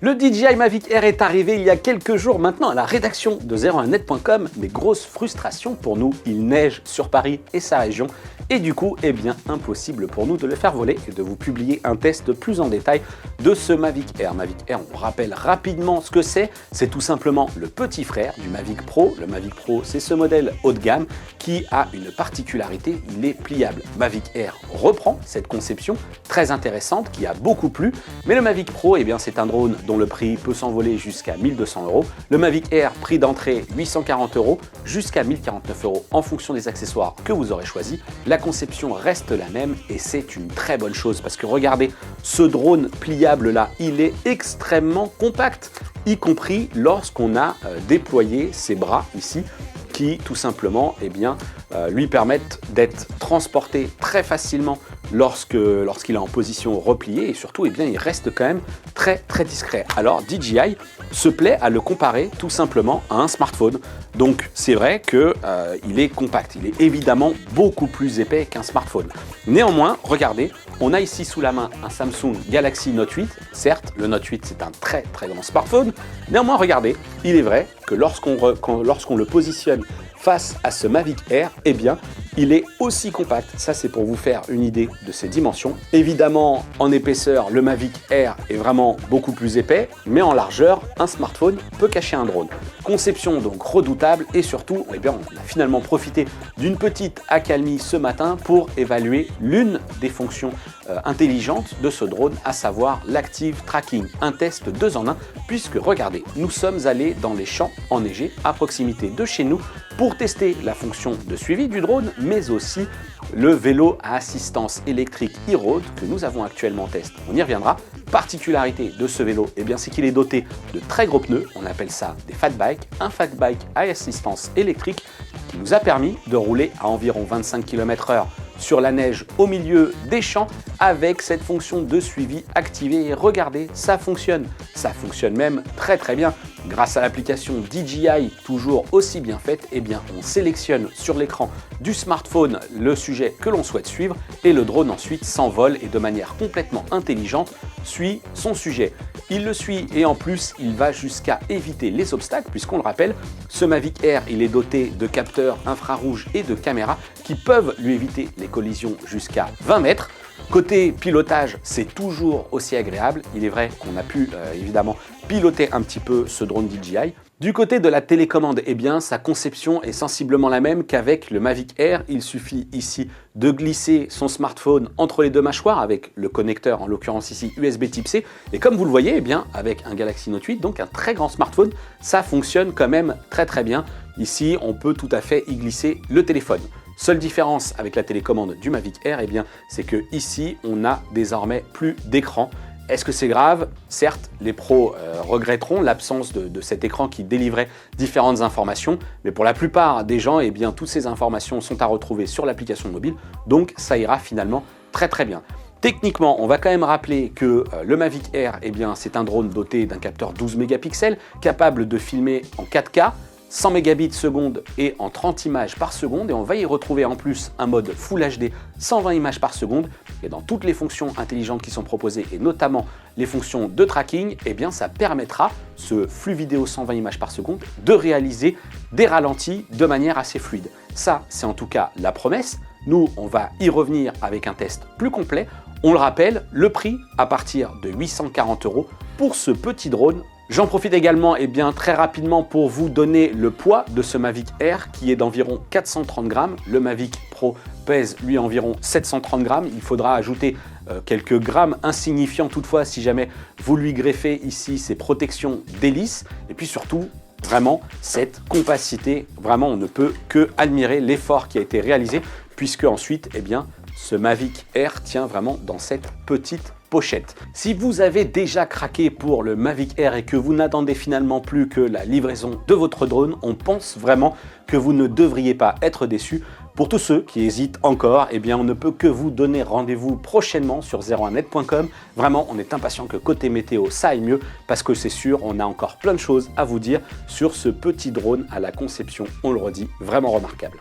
Le DJI Mavic Air est arrivé il y a quelques jours maintenant à la rédaction de 01net.com, mais grosse frustration pour nous, il neige sur Paris et sa région, et du coup, impossible pour nous de le faire voler et de vous publier un test plus en détail de ce Mavic Air. Mavic Air, on rappelle rapidement ce que c'est tout simplement le petit frère du Mavic Pro. Le Mavic Pro, c'est ce modèle haut de gamme qui a une particularité, il est pliable. Mavic Air reprend cette conception très intéressante qui a beaucoup plu, mais le Mavic Pro, c'est un drone dont le prix peut s'envoler jusqu'à 1200 €. Le Mavic Air, prix d'entrée 840 € jusqu'à 1049 € en fonction des accessoires que vous aurez choisis. La conception reste la même et c'est une très bonne chose parce que regardez, ce drone pliable là, il est extrêmement compact, y compris lorsqu'on a déployé ses bras ici qui tout simplement lui permettent d'être transporté très facilement lorsqu'il est en position repliée et surtout il reste quand même très discret. Alors DJI se plaît à le comparer tout simplement à un smartphone. Donc c'est vrai qu'il est compact, il est évidemment beaucoup plus épais qu'un smartphone. Néanmoins, regardez, on a ici sous la main un Samsung Galaxy Note 8. Certes, le Note 8 c'est un très grand smartphone. Néanmoins, regardez, il est vrai que lorsqu'on le positionne face à ce Mavic Air, il est aussi compact. Ça, c'est pour vous faire une idée de ses dimensions. Évidemment, en épaisseur, le Mavic Air est vraiment beaucoup plus épais, mais en largeur, un smartphone peut cacher un drone. Conception donc redoutable et surtout, on a finalement profité d'une petite accalmie ce matin pour évaluer l'une des fonctions intelligentes de ce drone, à savoir l'Active Tracking, un test 2 en 1, puisque regardez, nous sommes allés dans les champs enneigés à proximité de chez nous pour tester la fonction de suivi du drone, mais aussi le vélo à assistance électrique e-road que nous avons actuellement en test. On y reviendra. Particularité de ce vélo, c'est qu'il est doté de très gros pneus, on appelle ça des fat bikes, un fat bike à assistance électrique qui nous a permis de rouler à environ 25 km/h sur la neige au milieu des champs avec cette fonction de suivi activée. Et regardez, ça fonctionne même très bien. Grâce à l'application DJI, toujours aussi bien faite, on sélectionne sur l'écran du smartphone le sujet que l'on souhaite suivre et le drone ensuite s'envole et de manière complètement intelligente suit son sujet. Il le suit et en plus il va jusqu'à éviter les obstacles puisqu'on le rappelle, ce Mavic Air il est doté de capteurs infrarouges et de caméras qui peuvent lui éviter les collisions jusqu'à 20 mètres. Côté pilotage, c'est toujours aussi agréable. Il est vrai qu'on a pu évidemment piloter un petit peu ce drone DJI. Du côté de la télécommande, sa conception est sensiblement la même qu'avec le Mavic Air. Il suffit ici de glisser son smartphone entre les deux mâchoires avec le connecteur, en l'occurrence ici USB Type C. Et comme vous le voyez, avec un Galaxy Note 8, donc un très grand smartphone, ça fonctionne quand même très bien. Ici, on peut tout à fait y glisser le téléphone. Seule différence avec la télécommande du Mavic Air, c'est que ici, on a désormais plus d'écran. Est-ce que c'est grave? Certes, les pros regretteront l'absence de cet écran qui délivrait différentes informations, mais pour la plupart des gens, toutes ces informations sont à retrouver sur l'application mobile, donc ça ira finalement très bien. Techniquement, on va quand même rappeler que le Mavic Air, c'est un drone doté d'un capteur 12 mégapixels, capable de filmer en 4K, 100 mégabits seconde et en 30 images par seconde, et on va y retrouver en plus un mode Full HD 120 images par seconde. Et dans toutes les fonctions intelligentes qui sont proposées et notamment les fonctions de tracking, ça permettra, ce flux vidéo 120 images par seconde, de réaliser des ralentis de manière assez fluide. Ça, c'est en tout cas la promesse. Nous, on va y revenir avec un test plus complet. On le rappelle, le prix à partir de 840 € pour ce petit drone. J'en profite également très rapidement pour vous donner le poids de ce Mavic Air qui est d'environ 430 grammes. Le Mavic Pro pèse lui environ 730 grammes. Il faudra ajouter quelques grammes insignifiants toutefois si jamais vous lui greffez ici ces protections d'hélice. Et puis surtout, vraiment cette compacité, vraiment on ne peut que admirer l'effort qui a été réalisé puisque ensuite ce Mavic Air tient vraiment dans cette petite pochette. Si vous avez déjà craqué pour le Mavic Air et que vous n'attendez finalement plus que la livraison de votre drone, on pense vraiment que vous ne devriez pas être déçus. Pour tous ceux qui hésitent encore, on ne peut que vous donner rendez-vous prochainement sur 01net.com. Vraiment, on est impatient que côté météo, ça aille mieux parce que c'est sûr, on a encore plein de choses à vous dire sur ce petit drone à la conception, on le redit, vraiment remarquable.